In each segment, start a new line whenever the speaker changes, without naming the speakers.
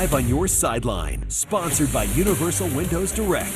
Live on your sideline, sponsored by Universal Windows Direct.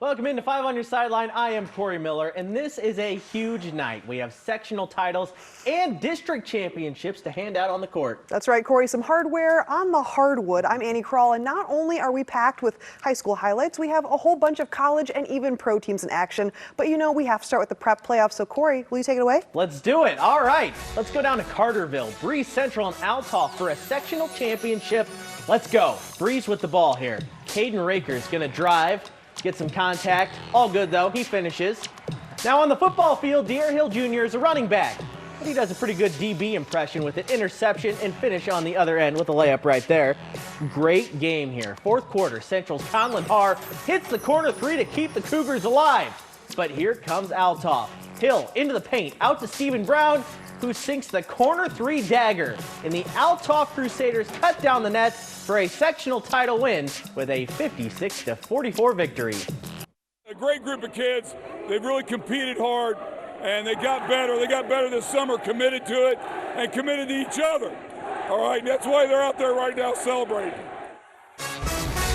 Welcome into 5 on your sideline. I am Corey Miller, and this is a huge night. We have sectional titles and district championships to hand out on the court.
That's right, Corey. Some hardware on the hardwood. I'm Annie Kroll, and not only are we packed with high school highlights, we have a whole bunch of college and even pro teams in action. But you know, we have to start with the prep playoffs. So, Corey, will you take it away?
Let's do it. All right. Let's go down to Carterville. Breeze Central and Altoff for a sectional championship. Let's go. Breeze with the ball here. Caden Raker's going to drive. Get some contact. All good, though. He finishes. Now on the football field, Deer Hill Jr. is a running back. But he does a pretty good DB impression with an interception and finish on the other end with a layup right there. Great game here. Fourth quarter, Central's Conlon Haar hits the corner three to keep the Cougars alive. But here comes Altoff. Hill into the paint, out to Stephen Brown, who sinks the corner three dagger. And the Altoff Crusaders cut down the nets for a sectional title win with a 56-44 victory.
A great group of kids. They've really competed hard, and they got better. They got better this summer, committed to it, and committed to each other. All right, that's why they're out there right now celebrating.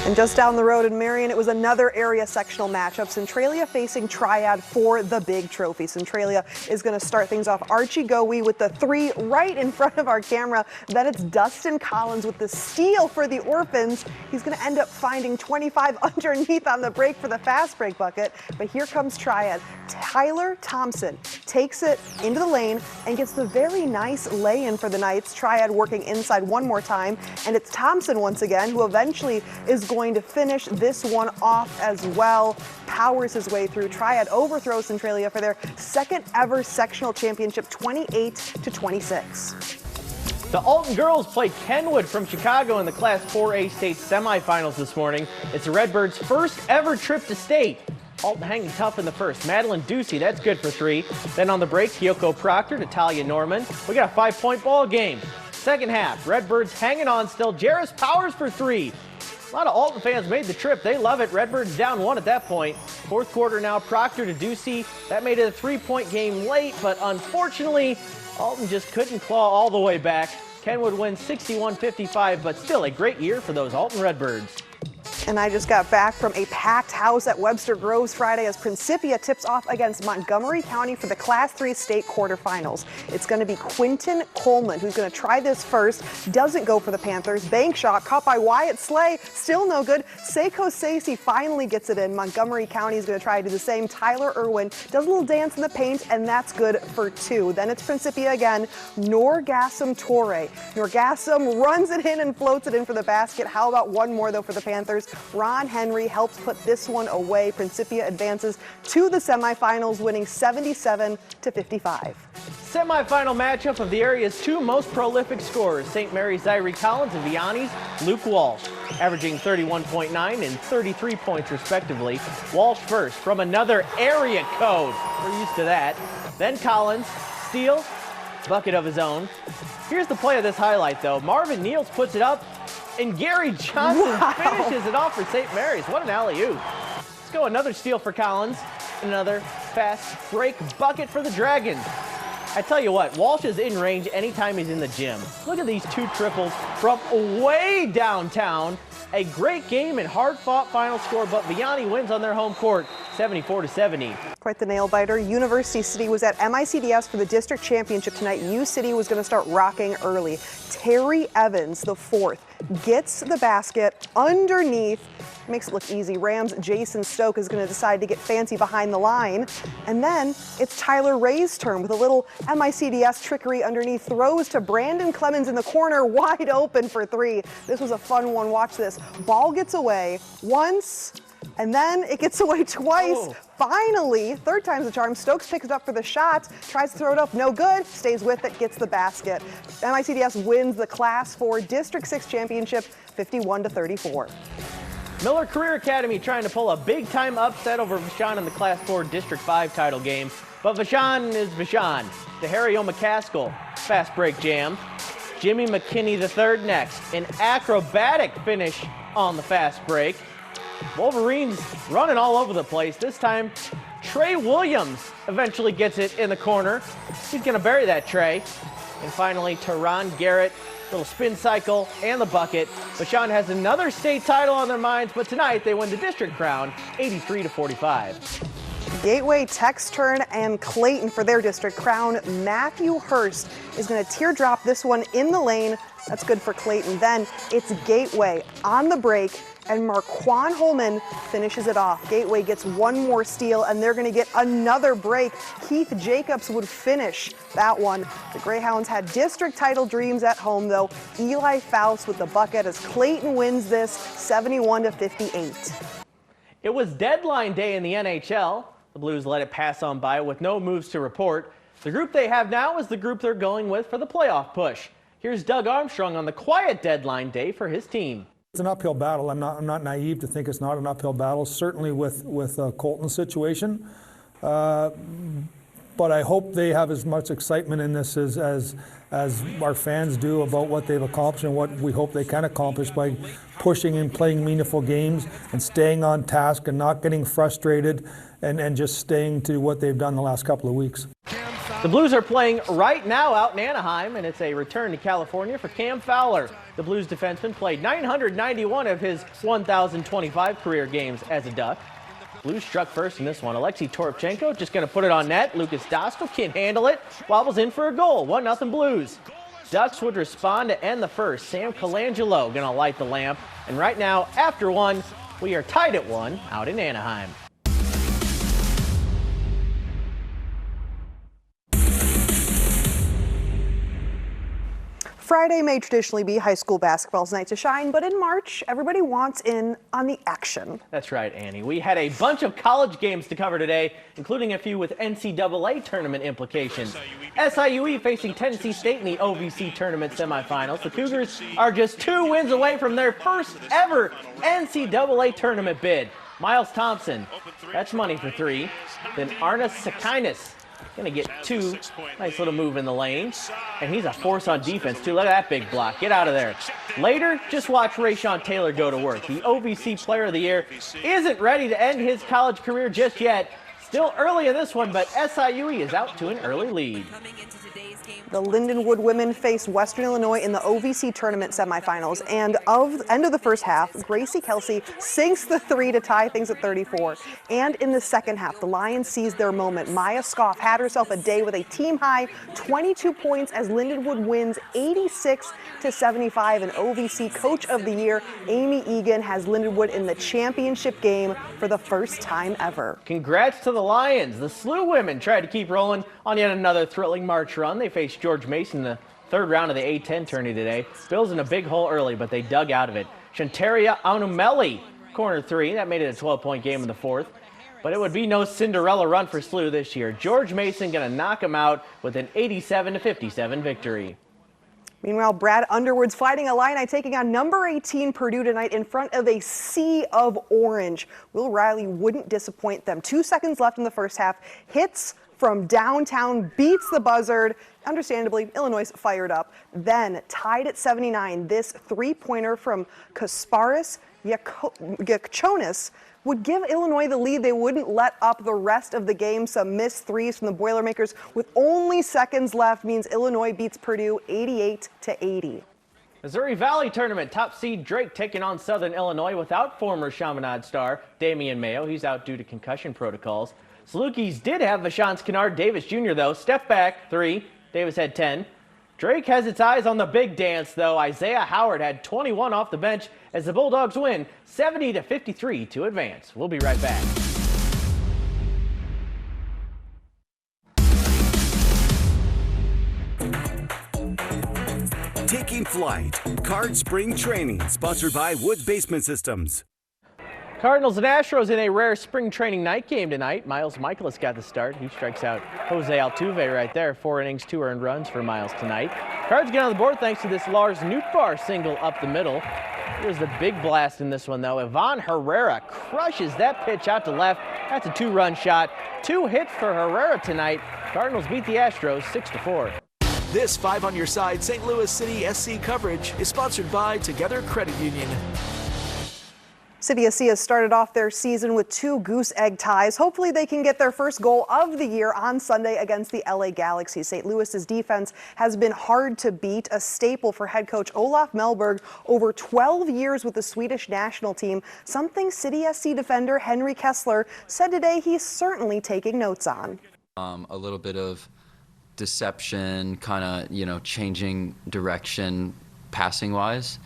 And just down the road in Marion, it was another area sectional matchup. Centralia facing Triad for the big trophy. Centralia is going to start things off. Archie Gowie with the three right in front of our camera. Then it's Dustin Collins with the steal for the Orphans. He's going to end up finding 25 underneath on the break for the fast break bucket. But here comes Triad. Tyler Thompson takes it into the lane and gets the very nice lay-in for the Knights. Triad working inside one more time. And it's Thompson once again who eventually is going to finish this one off as well. Powers his way through. Triad overthrows Centralia for their second ever sectional championship, 28-26.
The Alton girls played Kenwood from Chicago in the Class 4A state semifinals this morning. It's the Redbirds' first ever trip to state. Alton hanging tough in the first. Madeline Ducey, that's good for three. Then on the break, Kyoko Proctor to Talia Norman. We got a 5-point ball game. Second half, Redbirds hanging on still. Jairus Powers for three. A lot of Alton fans made the trip. They love it. Redbirds down one at that point. Fourth quarter now, Proctor to Ducey. That made it a 3-point game late, but unfortunately, Alton just couldn't claw all the way back. Kenwood wins 61-55, but still a great year for those Alton Redbirds.
And I just got back from a packed house at Webster Groves Friday as Principia tips off against Montgomery County for the Class 3 state quarterfinals. It's going to be Quinton Coleman who's going to try this first. Doesn't go for the Panthers. Bank shot caught by Wyatt Slay. Still no good. Seiko Sacy finally gets it in. Montgomery County is going to try to do the same. Tyler Irwin does a little dance in the paint, and that's good for two. Then it's Principia again. Norgassum Torre. Norgassum runs it in and floats it in for the basket. How about one more, though, for the Panthers? Ron Henry helps put this one away. Principia advances to the semifinals, winning 77-55.
Semifinal matchup of the area's two most prolific scorers, St. Mary's Irie Collins and Vianney's Luke Walsh, averaging 31.9 and 33 points respectively. Walsh first from another area code. We're used to that. Then Collins, steal, bucket of his own. Here's the play of this highlight, though. Marvin Niels puts it up, and Gary Johnson finishes it off for St. Mary's. What an alley-oop. Let's go another steal for Collins. Another fast break bucket for the Dragons. I tell you what, Walsh is in range anytime he's in the gym. Look at these two triples from way downtown. A great game and hard-fought final score, but Vianney wins on their home court, 74-70.
Quite the nail-biter. University City was at MICDS for the district championship tonight. U City was going to start rocking early. Terry Evans, the fourth, gets the basket underneath. Makes it look easy. Rams' Jason Stoke is going to decide to get fancy behind the line. And then it's Tyler Ray's turn with a little MICDS trickery underneath. Throws to Brandon Clemens in the corner, wide open for three. This was a fun one. Watch this. Ball gets away once, and then it gets away twice. Oh. Finally, third time's the charm. Stokes picks it up for the shot, tries to throw it up, no good, stays with it, gets the basket. MICDS wins the Class 4 District 6 championship, 51-34.
Miller Career Academy trying to pull a big-time upset over Vashon in the Class 4 District 5 title game. But Vashon is Vashon. DeHario McCaskill, fast break jam. Jimmy McKinney III next. An acrobatic finish on the fast break. Wolverines running all over the place. This time, Trey Williams eventually gets it in the corner. He's going to bury that Trey. And finally, Teron Garrett, little spin cycle and the bucket. Vashon has another state title on their minds, but tonight they win the district crown 83-45.
Gateway, Textern, and Clayton for their district crown. Matthew Hurst is going to teardrop this one in the lane. That's good for Clayton. Then it's Gateway on the break, and Marquan Holman finishes it off. Gateway gets one more steal, and they're going to get another break. Keith Jacobs would finish that one. The Greyhounds had district title dreams at home, though. Eli Faust with the bucket as Clayton wins this 71-58.
It was deadline day in the NHL. The Blues let it pass on by with no moves to report. The group they have now is the group they're going with for the playoff push. Here's Doug Armstrong on the quiet deadline day for his team.
It's an uphill battle. I'm not naive to think it's not an uphill battle, certainly with Colton's situation. But I hope they have as much excitement in this as our fans do about what they've accomplished and what we hope they can accomplish by pushing and playing meaningful games and staying on task and not getting frustrated and just staying to what they've done the last couple of weeks.
The Blues are playing right now out in Anaheim, and it's a return to California for Cam Fowler. The Blues defenseman played 991 of his 1,025 career games as a Duck. Blues struck first in this one. Alexei Toropchenko just going to put it on net. Lucas Dostal can't handle it. Wobbles in for a goal. 1-0 Blues. Ducks would respond to end the first. Sam Colangelo going to light the lamp. And right now, after one, we are tied at 1 out in Anaheim.
Friday may traditionally be high school basketball's night to shine, but in March, everybody wants in on the action.
That's right, Annie. We had a bunch of college games to cover today, including a few with NCAA tournament implications. SIUE facing Tennessee State in the OVC tournament semifinals. The Cougars are just 2 wins away from their first ever NCAA tournament bid. Miles Thompson, that's money for 3. Then Arnas Sakinas. Gonna get 2. Nice little move in the lane. And he's a force on defense, too. Look at that big block. Get out of there. Later, just watch Rayshon Taylor go to work. The OVC Player of the Year isn't ready to end his college career just yet. Still early in this one, but SIUE is out to an early lead.
The Lindenwood women faced Western Illinois in the OVC tournament semifinals, and end of the first half, Gracie Kelsey sinks the 3 to tie things at 34. And in the second half, the Lions seized their moment. Maya Scoff had herself a day with a team-high 22 points as Lindenwood wins 86-75. And OVC Coach of the Year, Amy Egan, has Lindenwood in the championship game for the first time ever.
Congrats to the Lions. The SLU women tried to keep rolling on yet another thrilling March run. They faced George Mason in the third round of the A10 tourney today. Bills in a big hole early, but they dug out of it. Shantaria Aunumeli, corner 3. That made it a 12-point game in the fourth. But it would be no Cinderella run for SLU this year. George Mason going to knock him out with an 87-57 victory.
Meanwhile, Brad Underwood's Fighting Illini taking on number 18 Purdue tonight in front of a sea of orange. Will Riley wouldn't disappoint them. 2 seconds left in the first half. Hits from downtown, beats the buzzard. Understandably, Illinois fired up. Then, tied at 79, this 3-pointer from Kasparis Yakonis would give Illinois the lead. They wouldn't let up the rest of the game. Some missed threes from the Boilermakers with only seconds left means Illinois beats Purdue 88-80.
Missouri Valley Tournament, top seed Drake taking on Southern Illinois without former Chaminade star Damian Mayo. He's out due to concussion protocols. Salukis did have Vashon Kennard Davis Jr. though. Step back, 3. Davis had 10. Drake has its eyes on the big dance though. Isaiah Howard had 21 off the bench as the Bulldogs win 70-53 to advance. We'll be right back.
Taking flight. Card Spring Training, sponsored by Wood Basement Systems.
Cardinals and Astros in a rare spring training night game tonight. Miles Michaelis got the start. He strikes out Jose Altuve right there. 4 innings, 2 earned runs for Miles tonight. Cards get on the board thanks to this Lars Nootbaar single up the middle. Here's the big blast in this one, though. Ivan Herrera crushes that pitch out to left. That's a 2-run shot. 2 hits for Herrera tonight. Cardinals beat the Astros 6-4.
This 5 on Your Side St. Louis City SC coverage is sponsored by Together Credit Union.
City SC has started off their season with 2 goose egg ties. Hopefully they can get their first goal of the year on Sunday against the LA Galaxy. St. Louis's defense has been hard to beat, a staple for head coach Olaf Mellberg over 12 years with the Swedish national team, something City SC defender Henry Kessler said today he's certainly taking notes on.
A little bit of deception, kind of, changing direction passing-wise.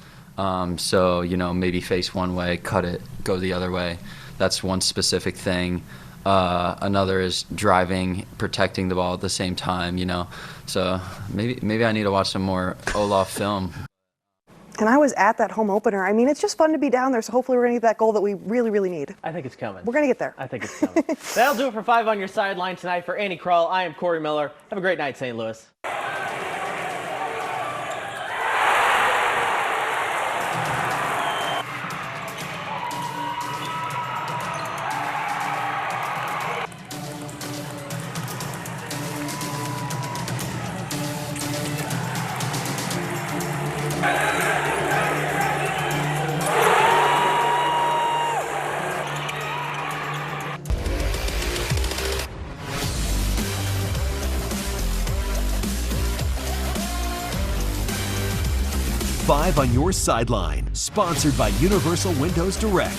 So, maybe face one way, cut it, go the other way. That's one specific thing. Another is driving, protecting the ball at the same time, So maybe I need to watch some more Olaf film.
And I was at that home opener. I mean, it's just fun to be down there, so hopefully we're going to get that goal that we really, really need.
I think it's coming.
We're going to get there.
I think it's coming. That'll do it for 5 on your sideline tonight. For Andy Kroll, I am Corey Miller. Have a great night, St. Louis.
Five on your sideline, sponsored by Universal Windows Direct.